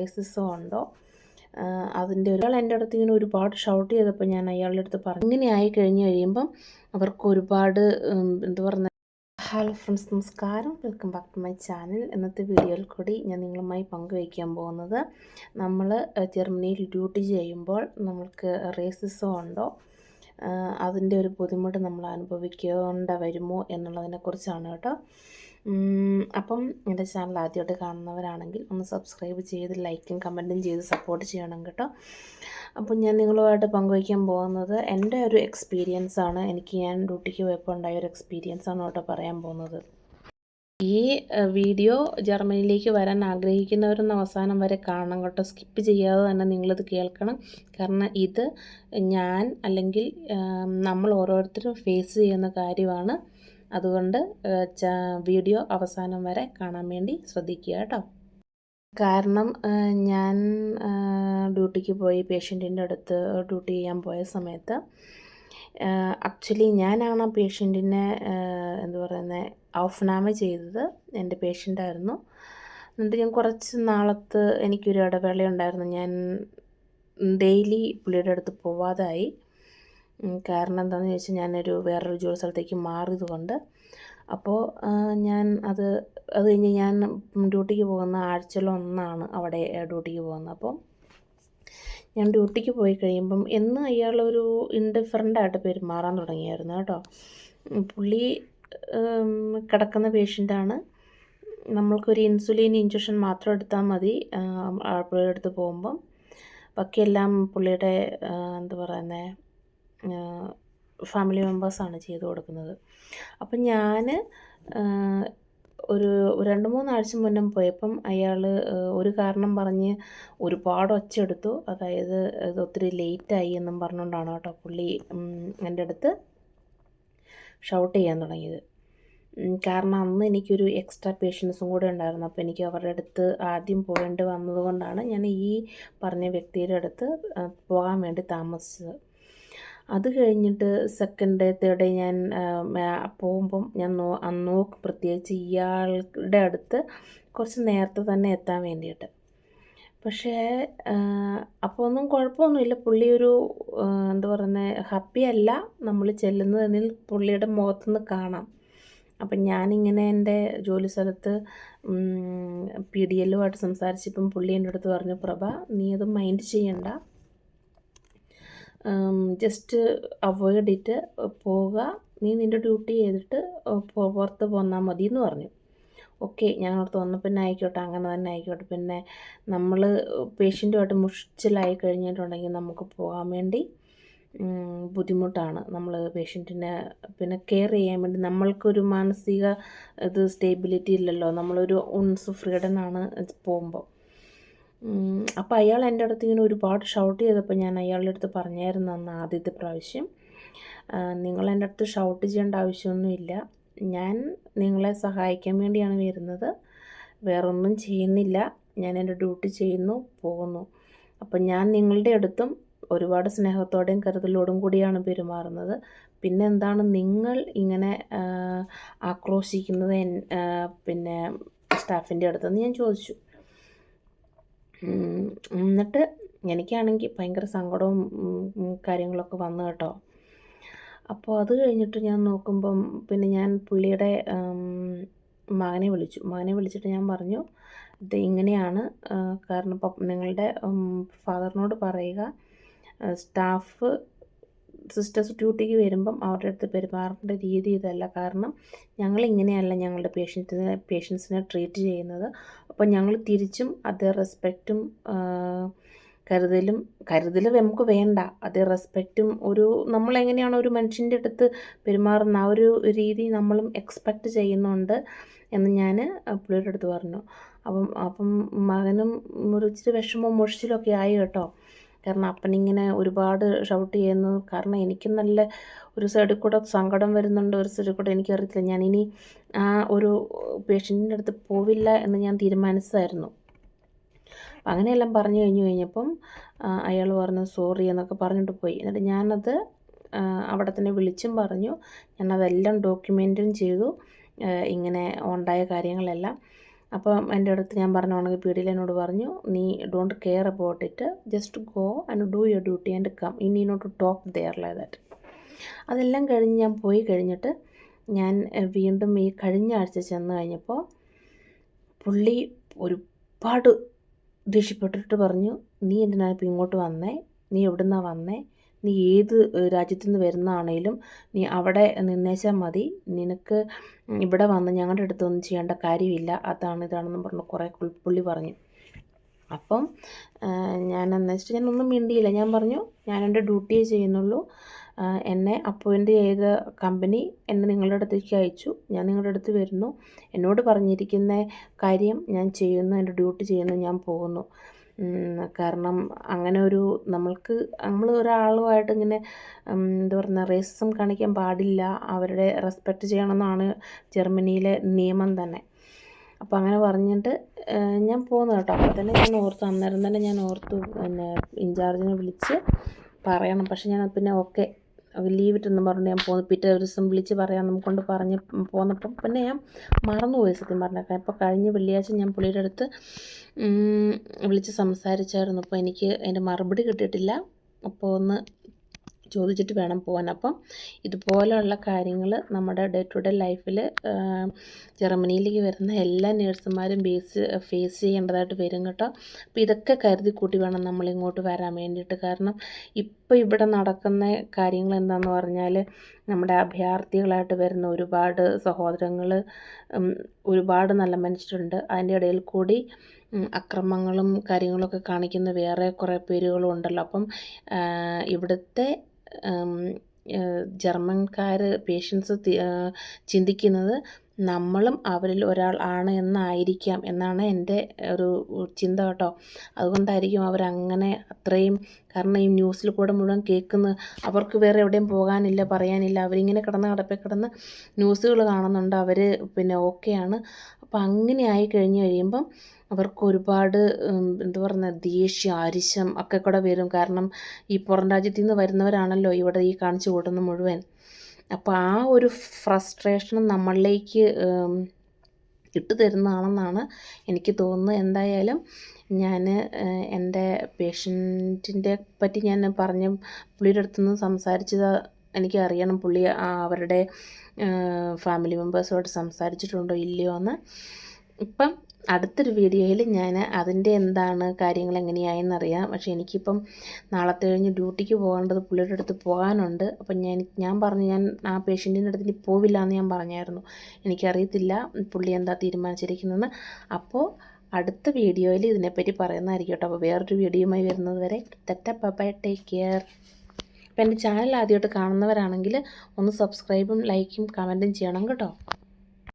Racism ഉണ്ടോ. അതിൻ്റെ ഒരാൾ എൻ്റെ അടുത്ത് ഇങ്ങനെ ഒരുപാട് ഷൗട്ട് ചെയ്തപ്പോൾ ഞാൻ അയാളുടെ അടുത്ത് പറഞ്ഞു. ഇങ്ങനെ ആയി കഴിയുമ്പം അവർക്ക് ഒരുപാട് എന്താ പറയുക. ഹലോ ഫ്രണ്ട്സ്, നമസ്കാരം. Welcome back to my channel. ഇന്നത്തെ വീഡിയോയിൽ കൂടി ഞാൻ നിങ്ങളുമായി പങ്കുവയ്ക്കാൻ പോകുന്നത്, നമ്മൾ ജർമ്മനിയിൽ ഡ്യൂട്ടി ചെയ്യുമ്പോൾ നമ്മൾക്ക് റേസിസം ഉണ്ടോ, അതിൻ്റെ ഒരു ബുദ്ധിമുട്ട് നമ്മൾ അനുഭവിക്കേണ്ട വരുമോ എന്നുള്ളതിനെക്കുറിച്ചാണ് കേട്ടോ. അപ്പം എൻ്റെ ചാനൽ ആദ്യമായിട്ട് കാണുന്നവരാണെങ്കിൽ ഒന്ന് സബ്സ്ക്രൈബ് ചെയ്ത് ലൈക്കും കമൻറ്റും ചെയ്ത് സപ്പോർട്ട് ചെയ്യണം കേട്ടോ. അപ്പം ഞാൻ നിങ്ങളുമായിട്ട് പങ്കുവയ്ക്കാൻ പോകുന്നത് എൻ്റെ ഒരു എക്സ്പീരിയൻസാണ്. ഞാൻ ഡ്യൂട്ടിക്ക് പോയപ്പോൾ ഉണ്ടായ ഒരു എക്സ്പീരിയൻസാണ് കേട്ടോ പറയാൻ പോകുന്നത്. ഈ വീഡിയോ ജർമ്മനിയിലേക്ക് വരാൻ ആഗ്രഹിക്കുന്നവരൊന്ന് അവസാനം വരെ കാണണം കേട്ടോ. സ്കിപ്പ് ചെയ്യാതെ തന്നെ നിങ്ങളിത് കേൾക്കണം. കാരണം ഇത് ഞാൻ അല്ലെങ്കിൽ നമ്മൾ ഓരോരുത്തരും ഫേസ് ചെയ്യുന്ന കാര്യമാണ്. അതുകൊണ്ട് വീഡിയോ അവസാനം വരെ കാണാൻ വേണ്ടി ശ്രദ്ധിക്കുക കേട്ടോ. കാരണം ഞാൻ ഡ്യൂട്ടിക്ക് പോയി പേഷ്യൻറ്റിൻ്റെ അടുത്ത് ഡ്യൂട്ടി ചെയ്യാൻ പോയ സമയത്ത് ആക്ച്വലി ഞാനാണ് ആ പേഷ്യൻറ്റിനെ എന്താ പറയുന്നത് ഔഫ്നാമ ചെയ്തത്. എൻ്റെ പേഷ്യൻ്റായിരുന്നു. എന്നിട്ട് ഞാൻ കുറച്ച് നാളത്ത് എനിക്കൊരു ഇടവേള ഉണ്ടായിരുന്നു. ഞാൻ ഡെയിലി പുള്ളിയുടെ അടുത്ത് പോവാതായി. കാരണം എന്താണെന്ന് ചോദിച്ചാൽ ഞാനൊരു വേറൊരു ജോലി സ്ഥലത്തേക്ക് മാറിയത് കൊണ്ട്. അപ്പോൾ ഞാൻ അത് കഴിഞ്ഞ് ഞാൻ ഡ്യൂട്ടിക്ക് പോകുന്ന ആഴ്ചയിലൊന്നാണ് അവിടെ ഡ്യൂട്ടിക്ക് പോകുന്നത്. അപ്പോൾ ഞാൻ ഡ്യൂട്ടിക്ക് പോയി കഴിയുമ്പം എന്ന് അയാളൊരു ഇൻഡിഫറൻ്റായിട്ട് പെരുമാറാൻ തുടങ്ങിയായിരുന്നു കേട്ടോ. പുള്ളി കിടക്കുന്ന പേഷ്യൻ്റാണ്. നമ്മൾക്കൊരു ഇൻസുലിൻ ഇഞ്ചക്ഷൻ മാത്രം എടുത്താൽ മതി പുള്ളിയുടെ അടുത്ത് പോകുമ്പം. ബാക്കിയെല്ലാം പുള്ളിയുടെ എന്താ പറയുന്നത് ഫാമിലി മെമ്പേഴ്സാണ് ചെയ്തു കൊടുക്കുന്നത്. അപ്പം ഞാൻ ഒരു 2-3 ആഴ്ച മുന്നേ പോയപ്പം അയാൾ ഒരു കാരണം പറഞ്ഞ് ഒരുപാട് ഒച്ചെടുത്തു. അതായത് ഇത് ഒത്തിരി ലേറ്റായി എന്നും പറഞ്ഞുകൊണ്ടാണ് കേട്ടോ പുള്ളി എൻ്റെ അടുത്ത് ഷൗട്ട് ചെയ്യാൻ തുടങ്ങിയത്. കാരണം അന്ന് എനിക്കൊരു എക്സ്ട്രാ പേഷ്യൻസും കൂടെ ഉണ്ടായിരുന്നു. അപ്പോൾ എനിക്ക് അവരുടെ അടുത്ത് ആദ്യം പോകേണ്ടി വന്നതുകൊണ്ടാണ് ഞാൻ ഈ പറഞ്ഞ വ്യക്തിയുടെ അടുത്ത് പോകാൻ വേണ്ടി താമസിച്ചത്. അത് കഴിഞ്ഞിട്ട് സെക്കൻഡ് തേർഡ് ഞാൻ പോകുമ്പം ഞാൻ നോക്കും, പ്രത്യേകിച്ച് ഇയാളുടെ അടുത്ത് കുറച്ച് നേരത്തെ തന്നെ എത്താൻ വേണ്ടിയിട്ട്. പക്ഷേ അപ്പോൾ ഒന്നും കുഴപ്പമൊന്നുമില്ല. പുള്ളി ഒരു എന്താ പറയുന്നത് ഹാപ്പി അല്ല നമ്മൾ ചെല്ലുന്നതെന്നിൽ പുള്ളിയുടെ മുഖത്തുനിന്ന് കാണാം. അപ്പം ഞാനിങ്ങനെ എൻ്റെ ജോലി സ്ഥലത്ത് PDLുമായിട്ട് സംസാരിച്ചപ്പം പുള്ളി എൻ്റെ അടുത്ത് പറഞ്ഞു, പ്രഭ നീ അത് മൈൻഡ് ചെയ്യണ്ട, ജസ്റ്റ് അവോയ്ഡ് ഇറ്റ്, പോവുക, നീ നിൻ്റെ ഡ്യൂട്ടി ചെയ്തിട്ട് പുറത്ത് പോന്നാൽ മതി എന്ന് പറഞ്ഞു. ഓക്കെ, ഞങ്ങളടുത്ത് വന്നപ്പോൾ പിന്നെ ആയിക്കോട്ടെ, അങ്ങനെ തന്നെ ആയിക്കോട്ടെ. പിന്നെ നമ്മൾ പേഷ്യൻറ്റുമായിട്ട് മുഷിച്ചിലായി കഴിഞ്ഞിട്ടുണ്ടെങ്കിൽ നമുക്ക് പോകാൻ വേണ്ടി ബുദ്ധിമുട്ടാണ്. നമ്മൾ പേഷ്യൻറ്റിനെ പിന്നെ കെയർ ചെയ്യാൻ വേണ്ടി നമ്മൾക്കൊരു മാനസിക സ്റ്റേബിലിറ്റി ഇല്ലല്ലോ. നമ്മളൊരു ഉൺസ് ഫ്രീഡനാണ് പോകുമ്പോൾ. അപ്പോൾ അയാൾ എൻ്റെ അടുത്ത് ഇങ്ങനെ ഒരുപാട് ഷൗട്ട് ചെയ്തപ്പോൾ ഞാൻ അയാളുടെ അടുത്ത് പറഞ്ഞായിരുന്നു അന്ന് ആദ്യത്തെ പ്രാവശ്യം, നിങ്ങൾ എൻ്റെ അടുത്ത് ഷൗട്ട് ചെയ്യേണ്ട ആവശ്യമൊന്നുമില്ല. ഞാൻ നിങ്ങളെ സഹായിക്കാൻ വേണ്ടിയാണ് വരുന്നത്, വേറൊന്നും ചെയ്യുന്നില്ല. ഞാൻ എൻ്റെ ഡ്യൂട്ടി ചെയ്യുന്നു, പോകുന്നു. അപ്പം ഞാൻ നിങ്ങളുടെ അടുത്തും ഒരുപാട് സ്നേഹത്തോടെയും കരുതലോടും കൂടിയാണ് പെരുമാറുന്നത്. പിന്നെ എന്താണ് നിങ്ങൾ ഇങ്ങനെ ആക്രോശിക്കുന്നത് പിന്നെ സ്റ്റാഫിൻ്റെ അടുത്തെന്ന് ഞാൻ ചോദിച്ചു. എന്നിട്ട് എനിക്കാണെങ്കിൽ ഭയങ്കര സങ്കടവും കാര്യങ്ങളൊക്കെ വന്നു കേട്ടോ. അപ്പോൾ അത് കഴിഞ്ഞിട്ട് ഞാൻ നോക്കുമ്പം പിന്നെ ഞാൻ പുള്ളിയുടെ മകനെ വിളിച്ചിട്ട് ഞാൻ പറഞ്ഞു, ഇത് ഇങ്ങനെയാണ്, കാരണം ഇപ്പം നിങ്ങളുടെ ഫാദറിനോട് പറയുക, സ്റ്റാഫ് സിസ്റ്റേഴ്സ് ഡ്യൂട്ടിക്ക് വരുമ്പം അവരുടെ അടുത്ത് പെരുമാറേണ്ട രീതി ഇതല്ല. കാരണം ഞങ്ങളിങ്ങനെയല്ല ഞങ്ങളുടെ പേഷ്യൻസിനെ ട്രീറ്റ് ചെയ്യുന്നത്. അപ്പം ഞങ്ങൾ തിരിച്ചും അതേ റെസ്പെക്റ്റും കരുതലും നമുക്ക് വേണ്ട, അതേ റെസ്പെക്റ്റും നമ്മളെങ്ങനെയാണ് ഒരു മനുഷ്യൻ്റെ അടുത്ത് പെരുമാറുന്ന ആ ഒരു രീതി നമ്മളും എക്സ്പെക്റ്റ് ചെയ്യുന്നുണ്ട് എന്ന് ഞാൻ പുള്ളിയുടെ അടുത്ത് പറഞ്ഞു. അപ്പം മകനും ഇച്ചിരി വിഷമവും മുഷിച്ചിലൊക്കെ ആയി കേട്ടോ. കാരണം അപ്പനിങ്ങനെ ഒരുപാട് ഷൗട്ട് ചെയ്യുന്നു. കാരണം എനിക്ക് നല്ല ഒരു സൈഡിൽ കൂടെ സങ്കടം വരുന്നുണ്ട്, ഒരു സൈഡിൽ കൂടെ എനിക്കറിയത്തില്ല. ഞാനിനി ആ ഒരു പേഷ്യൻറ്റിൻ്റെ അടുത്ത് പോവില്ല എന്ന് ഞാൻ തീരുമാനിച്ചതായിരുന്നു. അങ്ങനെയെല്ലാം പറഞ്ഞു കഴിഞ്ഞപ്പം അയാൾ പറഞ്ഞു സോറി എന്നൊക്കെ പറഞ്ഞിട്ട് പോയി. എന്നിട്ട് ഞാനത് അവിടെ തന്നെ വിളിച്ചും പറഞ്ഞു, ഞാനതെല്ലാം ഡോക്യുമെൻറ്റും ചെയ്തു, ഇങ്ങനെ ഉണ്ടായ കാര്യങ്ങളെല്ലാം. അപ്പം എൻ്റെ അടുത്ത് ഞാൻ പറഞ്ഞോണെങ്കിൽ പീടിയിൽ എന്നോട് പറഞ്ഞു, നീ don't care about it, just go and do your duty and come, you need not to talk there like that. അതെല്ലാം കഴിഞ്ഞ് ഞാൻ പോയി കഴിഞ്ഞിട്ട് ഞാൻ വീണ്ടും ഈ കഴിഞ്ഞ ആഴ്ച ചെന്ന് കഴിഞ്ഞപ്പോൾ പുള്ളി ഒരുപാട് ദേഷ്യപ്പെട്ടിട്ട് പറഞ്ഞു, നീ എന്തിനാണ് ഇപ്പോൾ ഇങ്ങോട്ട് വന്നേ, നീ എവിടുന്നാണ് വന്നേ, നീ ഏത് രാജ്യത്തു നിന്ന് വരുന്നതാണേലും നീ അവിടെ നിന്നേച്ചാൽ മതി, നിനക്ക് ഇവിടെ വന്ന് ഞങ്ങളുടെ അടുത്തൊന്നും ചെയ്യേണ്ട കാര്യമില്ല, അതാണ് ഇതാണെന്നും പറഞ്ഞു കുറേ പുള്ളി പറഞ്ഞു. അപ്പം ഞാൻ എന്ന് വെച്ചിട്ട് ഞാനൊന്നും മിണ്ടിയില്ല. ഞാൻ പറഞ്ഞു, ഞാൻ എൻ്റെ ഡ്യൂട്ടിയേ ചെയ്യുന്നുള്ളൂ, എന്നെ അപ്പോയിൻ്റ് ചെയ്ത കമ്പനി എന്നെ നിങ്ങളുടെ അടുത്തേക്ക് അയച്ചു, ഞാൻ നിങ്ങളുടെ അടുത്ത് വരുന്നു, എന്നോട് പറഞ്ഞിരിക്കുന്ന കാര്യം ഞാൻ ചെയ്യുന്നു, എൻ്റെ ഡ്യൂട്ടി ചെയ്യുന്നു, ഞാൻ പോകുന്നു. കാരണം അങ്ങനെ ഒരു നമ്മൾ ഒരാളുമായിട്ട് ഇങ്ങനെ എന്താ പറയുക, റേസിസം കാണിക്കാൻ പാടില്ല, അവരുടെ റെസ്പെക്റ്റ് ചെയ്യണമെന്നാണ് ജർമ്മനിയിലെ നിയമം തന്നെ. അപ്പോൾ അങ്ങനെ പറഞ്ഞിട്ട് ഞാൻ പോകുന്നു കേട്ടോ. അപ്പോൾ തന്നെ ഞാൻ ഓർത്തു, അന്നേരം തന്നെ ഞാൻ ഓർത്തു പിന്നെ ഇൻചാർജിനെ വിളിച്ച് പറയണം. പക്ഷെ ഞാൻ പിന്നെ ഓക്കെ ലീവ് ഇട്ടെന്ന് പറഞ്ഞു ഞാൻ പോന്നു. പിറ്റേ ദിവസം വിളിച്ച് പറയാൻ നമുക്കൊണ്ട് പറഞ്ഞ് പോന്നപ്പം പിന്നെ ഞാൻ മറന്നുപോയി സത്യം പറഞ്ഞേക്കാം. ഇപ്പോൾ കഴിഞ്ഞ വെള്ളിയാഴ്ച ഞാൻ പുള്ളിയുടെ അടുത്ത് വിളിച്ച് സംസാരിച്ചായിരുന്നു. അപ്പോൾ എനിക്ക് അതിൻ്റെ മറുപടി കിട്ടിയിട്ടില്ല. അപ്പോൾ ഒന്ന് ചോദിച്ചിട്ട് വേണം പോകാൻ. അപ്പം ഇതുപോലെയുള്ള കാര്യങ്ങൾ നമ്മുടെ ഡേ ടു ഡേ ലൈഫിൽ ജർമ്മനിയിലേക്ക് വരുന്ന എല്ലാ നേഴ്സുമാരും ഫേസ് ചെയ്യേണ്ടതായിട്ട് വരും കേട്ടോ. അപ്പോൾ ഇതൊക്കെ കരുതി കൂട്ടി വേണം നമ്മളിങ്ങോട്ട് വരാൻ വേണ്ടിയിട്ട്. കാരണം ഇപ്പോൾ ഇവിടെ നടക്കുന്ന കാര്യങ്ങൾ എന്താണെന്ന് പറഞ്ഞാൽ, നമ്മുടെ അഭയാർത്ഥികളായിട്ട് വരുന്ന ഒരുപാട് സഹോദരങ്ങൾ, ഒരുപാട് നല്ല മനുഷ്യരുണ്ട്, അതിൻ്റെ ഇടയിൽ കൂടി അക്രമങ്ങളും കാര്യങ്ങളൊക്കെ കാണിക്കുന്ന വേറെ കുറേ പേരുകളും ഉണ്ടല്ലോ. അപ്പം ഇവിടുത്തെ ജർമ്മൻകാർ പേഷ്യൻസ് ചിന്തിക്കുന്നത് നമ്മളും അവരിൽ ഒരാൾ ആണ് എന്നായിരിക്കാം എന്നാണ് എൻ്റെ ഒരു ചിന്ത കേട്ടോ. അതുകൊണ്ടായിരിക്കും അവരങ്ങനെ അത്രയും, കാരണം ഈ ന്യൂസിൽ കൂടെ മുഴുവൻ കേൾക്കുന്ന, അവർക്ക് വേറെ എവിടെയും പോകാനില്ല, പറയാനില്ല, അവരിങ്ങനെ കിടന്ന് ന്യൂസുകൾ കാണുന്നുണ്ട്, അവർ പിന്നെ ഓക്കെയാണ്. അപ്പോൾ അങ്ങനെ ആയി കഴിയുമ്പം അവർക്ക് ഒരുപാട് എന്താ പറയുക, ദേഷ്യം, അരിശം ഒക്കെ കൂടെ വരും. കാരണം ഈ പുറം രാജ്യത്തു നിന്ന് വരുന്നവരാണല്ലോ ഇവിടെ ഈ കാണിച്ചു കൂട്ടുന്ന മുഴുവൻ. അപ്പോൾ ആ ഒരു ഫ്രസ്ട്രേഷനും നമ്മളിലേക്ക് ഇട്ട് തരുന്നതാണെന്നാണ് എനിക്ക് തോന്നുന്നത്. എന്തായാലും ഞാൻ എൻ്റെ പേഷ്യൻറ്റിൻ്റെ പറ്റി ഞാൻ പുള്ളിയുടെ അടുത്തുനിന്ന് സംസാരിച്ചത് എനിക്കറിയണം, പുള്ളി അവരുടെ ഫാമിലി മെമ്പേഴ്സുമായിട്ട് സംസാരിച്ചിട്ടുണ്ടോ ഇല്ലയോ എന്ന്. ഇപ്പം അടുത്തൊരു വീഡിയോയിൽ ഞാൻ അതിൻ്റെ എന്താണ് കാര്യങ്ങൾ എങ്ങനെയായെന്നറിയാം. പക്ഷേ എനിക്കിപ്പം നാളത്തെ കഴിഞ്ഞ് ഡ്യൂട്ടിക്ക് പോകേണ്ടത് പുള്ളിയുടെ അടുത്ത് പോകാനുണ്ട്. അപ്പം ഞാൻ പറഞ്ഞു, ഞാൻ ആ പേഷ്യൻറ്റിൻ്റെ അടുത്ത് ഇനി പോവില്ല എന്ന് ഞാൻ പറഞ്ഞായിരുന്നു. എനിക്കറിയത്തില്ല പുള്ളി എന്താ തീരുമാനിച്ചിരിക്കുന്നതെന്ന്. അപ്പോൾ അടുത്ത വീഡിയോയിൽ ഇതിനെപ്പറ്റി പറയുന്നതായിരിക്കും കേട്ടോ. അപ്പോൾ വേറൊരു വീഡിയോയുമായി വരുന്നത് വരെ ബൈ, ടേക്ക് കെയർ. അപ്പോൾ എൻ്റെ ചാനൽ ആദ്യമായിട്ട് കാണുന്നവരാണെങ്കിൽ ഒന്ന് സബ്സ്ക്രൈബും ലൈക്കും കമൻറ്റും ചെയ്യണം കേട്ടോ.